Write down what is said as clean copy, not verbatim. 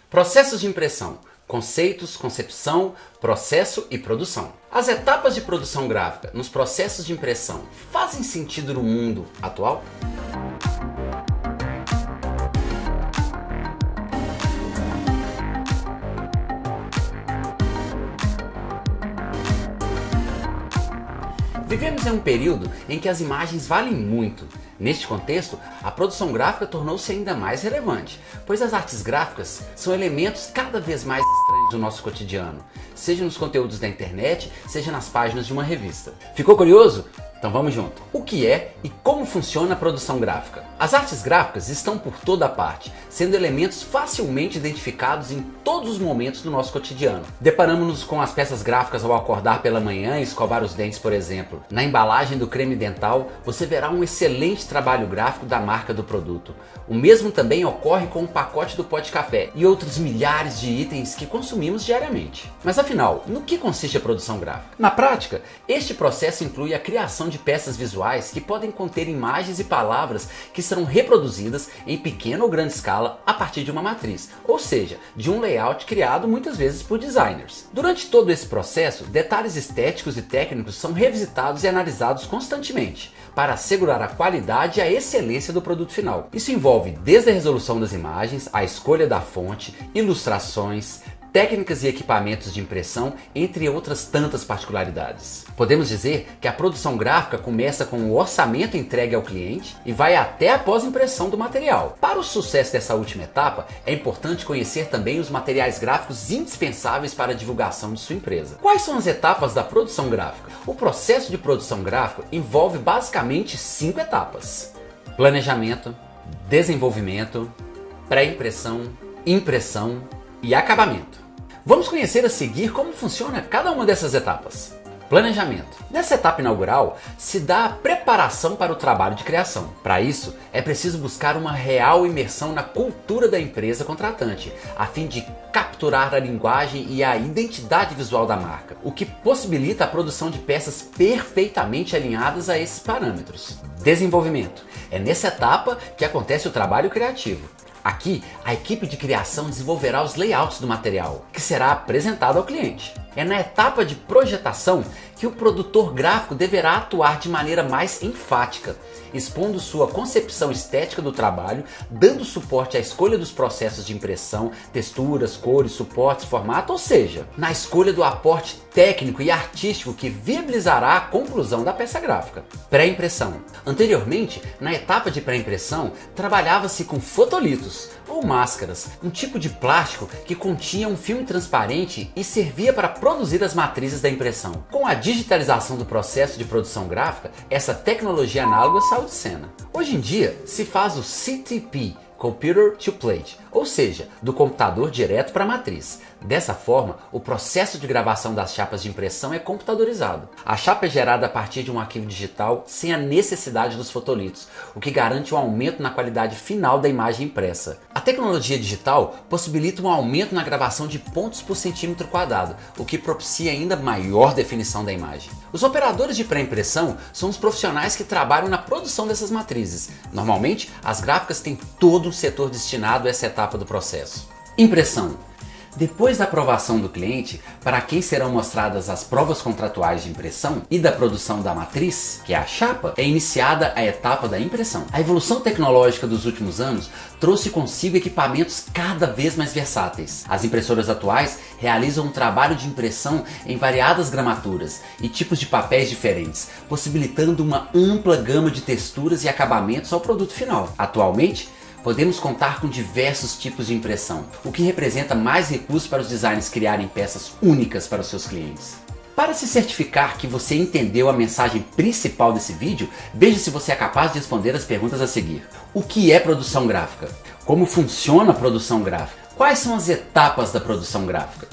Processos de impressão: conceitos, concepção, processo e produção. As etapas de produção gráfica nos processos de impressão fazem sentido no mundo atual? Vivemos em um período em que as imagens valem muito. Neste contexto, a produção gráfica tornou-se ainda mais relevante, pois as artes gráficas são elementos cada vez mais estranhos do nosso cotidiano, seja nos conteúdos da internet, seja nas páginas de uma revista. Ficou curioso? Então vamos junto. O que é e como funciona a produção gráfica? As artes gráficas estão por toda parte, sendo elementos facilmente identificados em todos os momentos do nosso cotidiano. Deparamos-nos com as peças gráficas ao acordar pela manhã e escovar os dentes, por exemplo. Na embalagem do creme dental, você verá um excelente trabalho gráfico da marca do produto. O mesmo também ocorre com o pacote do pó de café e outros milhares de itens que consumimos diariamente. Mas afinal, no que consiste a produção gráfica? Na prática, este processo inclui a criação de peças visuais que podem conter imagens e palavras que serão reproduzidas em pequena ou grande escala a partir de uma matriz, ou seja, de um layout criado muitas vezes por designers. Durante todo esse processo, detalhes estéticos e técnicos são revisitados e analisados constantemente para assegurar a qualidade e a excelência do produto final. Isso envolve desde a resolução das imagens, a escolha da fonte, ilustrações, técnicas e equipamentos de impressão, entre outras tantas particularidades. Podemos dizer que a produção gráfica começa com o orçamento entregue ao cliente e vai até a pós-impressão do material. Para o sucesso dessa última etapa, é importante conhecer também os materiais gráficos indispensáveis para a divulgação de sua empresa. Quais são as etapas da produção gráfica? O processo de produção gráfica envolve basicamente 5 etapas: planejamento, desenvolvimento, pré-impressão, impressão e acabamento. Vamos conhecer a seguir como funciona cada uma dessas etapas. Planejamento. Nessa etapa inaugural, se dá a preparação para o trabalho de criação. Para isso, é preciso buscar uma real imersão na cultura da empresa contratante, a fim de capturar a linguagem e a identidade visual da marca, o que possibilita a produção de peças perfeitamente alinhadas a esses parâmetros. Desenvolvimento. É nessa etapa que acontece o trabalho criativo. Aqui, a equipe de criação desenvolverá os layouts do material, que será apresentado ao cliente. É na etapa de projetação que o produtor gráfico deverá atuar de maneira mais enfática, expondo sua concepção estética do trabalho, dando suporte à escolha dos processos de impressão, texturas, cores, suportes, formato, ou seja, na escolha do aporte técnico e artístico que viabilizará a conclusão da peça gráfica. Pré-impressão. Anteriormente, na etapa de pré-impressão, trabalhava-se com fotolitos, ou máscaras, um tipo de plástico que continha um filme transparente e servia para produzir as matrizes da impressão. Com a digitalização do processo de produção gráfica, essa tecnologia análoga saiu de cena. Hoje em dia, se faz o CTP, Computer to Plate, ou seja, do computador direto para a matriz. Dessa forma, o processo de gravação das chapas de impressão é computadorizado. A chapa é gerada a partir de um arquivo digital sem a necessidade dos fotolitos, o que garante um aumento na qualidade final da imagem impressa. A tecnologia digital possibilita um aumento na gravação de pontos por centímetro quadrado, o que propicia ainda maior definição da imagem. Os operadores de pré-impressão são os profissionais que trabalham na produção dessas matrizes. Normalmente, as gráficas têm todo um setor destinado a essa etapa do processo. Impressão. Depois da aprovação do cliente, para quem serão mostradas as provas contratuais de impressão e da produção da matriz, que é a chapa, é iniciada a etapa da impressão. A evolução tecnológica dos últimos anos trouxe consigo equipamentos cada vez mais versáteis. As impressoras atuais realizam um trabalho de impressão em variadas gramaturas e tipos de papéis diferentes, possibilitando uma ampla gama de texturas e acabamentos ao produto final. Atualmente, podemos contar com diversos tipos de impressão, o que representa mais recursos para os designers criarem peças únicas para os seus clientes. Para se certificar que você entendeu a mensagem principal desse vídeo, veja se você é capaz de responder as perguntas a seguir. O que é produção gráfica? Como funciona a produção gráfica? Quais são as etapas da produção gráfica?